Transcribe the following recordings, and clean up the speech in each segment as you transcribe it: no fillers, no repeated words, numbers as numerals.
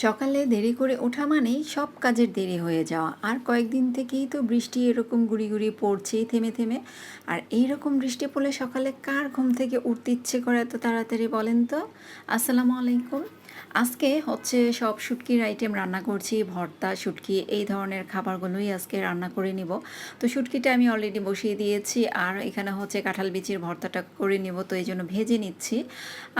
সকালে দেরি করে ওঠা মানেই সব কাজের দেরি হয়ে যাওয়া। আর কয়েকদিন থেকেই তো বৃষ্টি এরকম গুঁড়ি গুঁড়ি পড়ছেই থেমে থেমে। আর এই রকম বৃষ্টি পড়লে সকালে কার ঘুম থেকে উঠতে ইচ্ছে করে এত তাড়াতাড়ি বলেন তো? আসসালামু আলাইকুম। আজকে হচ্ছে সব শুটকির আইটেম রান্না করছি, ভর্তা, শুটকি এই ধরনের খাবারগুলোই আজকে রান্না করে নিব। তো শুটকিটা আমি অলরেডি বসিয়ে দিয়েছি, আর এখানে হচ্ছে কাঁঠাল বিচির ভর্তাটা করে নিব, তো এই জন্য ভেজে নিচ্ছি।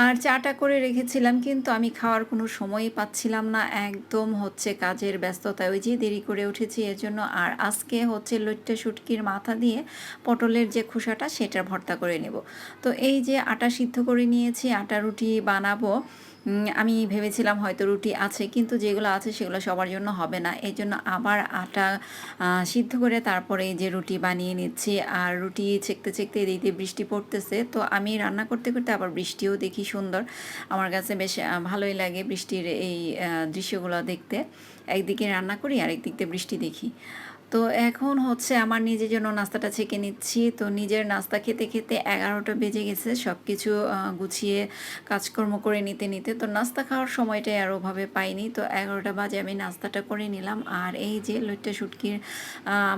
আর চাটা করে রেখেছিলাম, কিন্তু আমি খাওয়ার কোনো সময়ই পাচ্ছিলাম না, একদম হচ্ছে কাজের ব্যস্ততায়, ওই যে দেরি করে উঠেছি এর জন্য। আর আজকে হচ্ছে লইট্টা শুটকির মাথা দিয়ে পটলের যে খোসাটা সেটার ভর্তা করে নেব। তো এই যে আটা সিদ্ধ করে নিয়েছি, আটা রুটি বানাবো। আমি ভেবেছিলাম হয়তো রুটি আছে, কিন্তু যেগুলো আছে সেগুলো সবার জন্য হবে না, এই জন্য আবার আটা সিদ্ধ করে তারপরে এই যে রুটি বানিয়ে নিচ্ছি। আর রুটি ছেঁকতে ছেঁকতে এদিকে বৃষ্টি পড়তেছে, তো আমি রান্না করতে করতে আবার বৃষ্টিও দেখি সুন্দর। আমার কাছে বেশ ভালোই লাগে বৃষ্টির এই দৃশ্যগুলো দেখতে। একদিকে রান্না করি আর একদিক দিয়ে বৃষ্টি দেখি। তো এখন হচ্ছে আমার নিজের জন্য নাস্তাটা ছেঁকে নিচ্ছি। তো নিজের নাস্তা খেতে খেতে 11টা বেজে গেছে, সব কিছু গুছিয়ে কাজকর্ম করে নিতে নিতে। তো নাস্তা খাওয়ার সময়টাই আর ওভাবে পাইনি, তো 11টা বাজে আমি নাস্তাটা করে নিলাম। আর এই যে লইট্টা শুটকির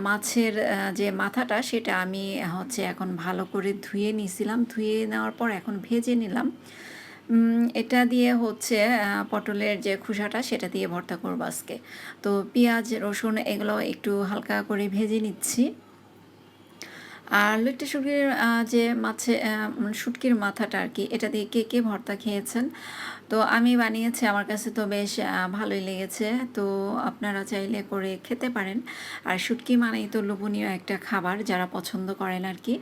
মাছের যে মাথাটা সেটা আমি হচ্ছে এখন ভালো করে ধুয়ে নিয়েছিলাম, ধুয়ে নেওয়ার পর এখন ভেজে নিলাম। এটা দিয়ে হচ্ছে পটলের যে খোসাটা সেটা দিয়ে ভর্তা করব আজকে। তো পেঁয়াজ, রসুন এগুলো একটু হালকা করে ভেজে নিচ্ছি। আর লইট্টা শুটকির যে শুটকির মাথাটা আর কি, এটা দিয়ে কে কে ভর্তা খেয়েছেন? তো আমি বানিয়েছি, আমার কাছে তো বেশ ভালোই লেগেছে। তো আপনারা চাইলে করে খেতে পারেন। আর শুটকি মানেই তো লোভনীয় একটা খাবার, যারা পছন্দ করেন আর কি।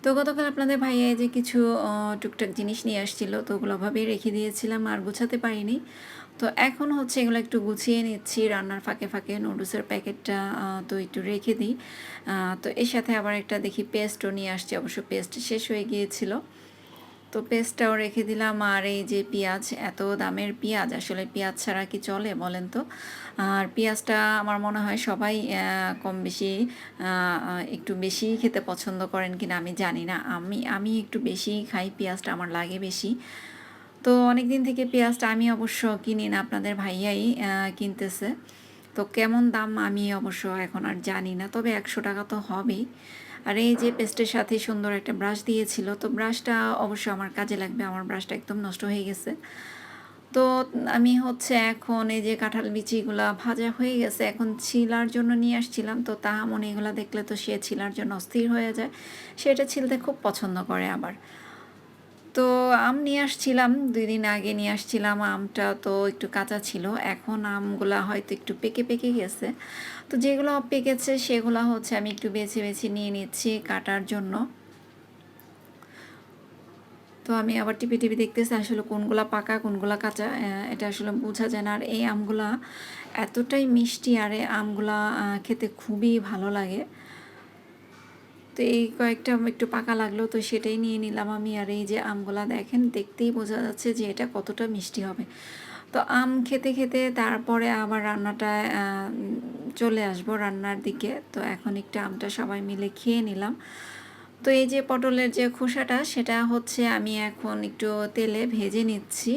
তো গতকাল আপনাদের ভাইয়া এই যে কিছু টুকটাক জিনিস নিয়ে আসছিল, তো ওগুলোভাবেই রেখে দিয়েছিলাম, আর গুছাতে পারিনি। তো এখন হচ্ছে এগুলো একটু গুছিয়ে নিচ্ছি, রান্নার ফাঁকে ফাঁকে নুডলসের প্যাকেটটা তো একটু রেখে দিই। তো এর সাথে আবার একটা দেখি পেস্টও নিয়ে আসছি, অবশ্য পেস্ট শেষ হয়ে গিয়েছিল, তো পেস্টটাও রেখে দিলাম। আর এই যে পেঁয়াজ, এত দামের পেঁয়াজ, আসলে পেঁয়াজ ছাড়া কি চলে বলেন তো? আর পেঁয়াজটা আমার মনে হয় সবাই কম বেশি একটু বেশি খেতে পছন্দ করেন কিনা আমি জানি না, আমি একটু বেশিই খাই, পেঁয়াজটা আমার লাগে বেশি। তো অনেক দিন থেকে পেঁয়াজটা আমি অবশ্য কিনি না, আপনাদের ভাইয়াই কিনতেছে। তো কেমন দাম আমি অবশ্য এখন আর জানি না, তবে 100 টাকা তো হবেই। আর এই যে পেস্টের সাথে সুন্দর একটা ব্রাশ দিয়েছিল, তো ব্রাশটা অবশ্য আমার কাজে লাগবে, আমার ব্রাশটা একদম নষ্ট হয়ে গেছে। তো আমি হচ্ছে এখন এই যে কাঁঠাল বিচিগুলা ভাজা হয়ে গেছে, এখন ছিলার জন্য নিয়ে আসছিলাম। তো তাহামনি এগুলো দেখলে তো সে ছিলার জন্য অস্থির হয়ে যায়, সেটা ছিলতে খুব পছন্দ করে আবার। তো আম নিয়ে আসছিলাম, 2 দিন আগে নিয়ে আসছিলাম, আমটা তো একটু কাঁচা ছিল, এখন আমগুলা হয়তো একটু পেকে পেকে গেছে। তো যেগুলো পেকেছে সেগুলো হচ্ছে আমি একটু বেছে বেছে নিয়ে নিচ্ছি কাটার জন্য। তো আমি আবার টিপে টিপে দেখতেছি আসলে কোনগুলা পাকা কোনগুলা কাঁচা, এটা আসলে বোঝা যায় না। আর এই আমগুলা এতটাই মিষ্টি, আর এই আমগুলা খেতে খুবই ভালো লাগে। তো এই কয়েকটা একটু পাকা লাগলো, তো সেটাই নিয়ে নিলাম আমি। আর এই যে আমগুলা দেখেন, দেখতেই বোঝা যাচ্ছে যে এটা কতটা মিষ্টি হবে। তো আম খেতে খেতে তারপরে আবার রান্নাটায় চলে আসবো, রান্নার দিকে। তো এখন একটু আমটা সবাই মিলে খেয়ে নিলাম। তো এই যে পটলের যে খোসাটা সেটা হচ্ছে আমি এখন একটু তেলে ভেজে নিচ্ছি।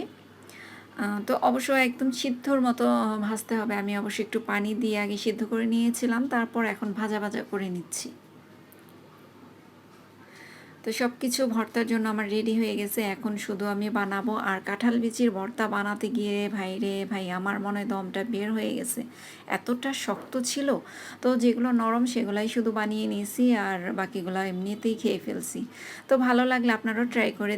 তো অবশ্য একদম সিদ্ধর মতো ভাজতে হবে, আমি অবশ্য একটু পানি দিয়ে আগে সিদ্ধ করে নিয়েছিলাম, তারপর এখন ভাজা ভাজা করে নিচ্ছি। তো সব কিছু ভর্তার জন্য আমার রেডি হয়ে গেছে, এখন শুধু আমি বানাবো। আর কাঁঠাল বিচির ভর্তা বানাতে গিয়ে ভাই রে ভাই, আমার মনে হয় দমটা বের হয়ে গেছে, এতটা শক্ত ছিল। তো যেগুলো নরম সেগুলাই শুধু বানিয়ে নিয়েছি, আর বাকিগুলো এমনিতেই খেয়ে ফেলছি। তো ভালো লাগলে আপনারাও ট্রাই করে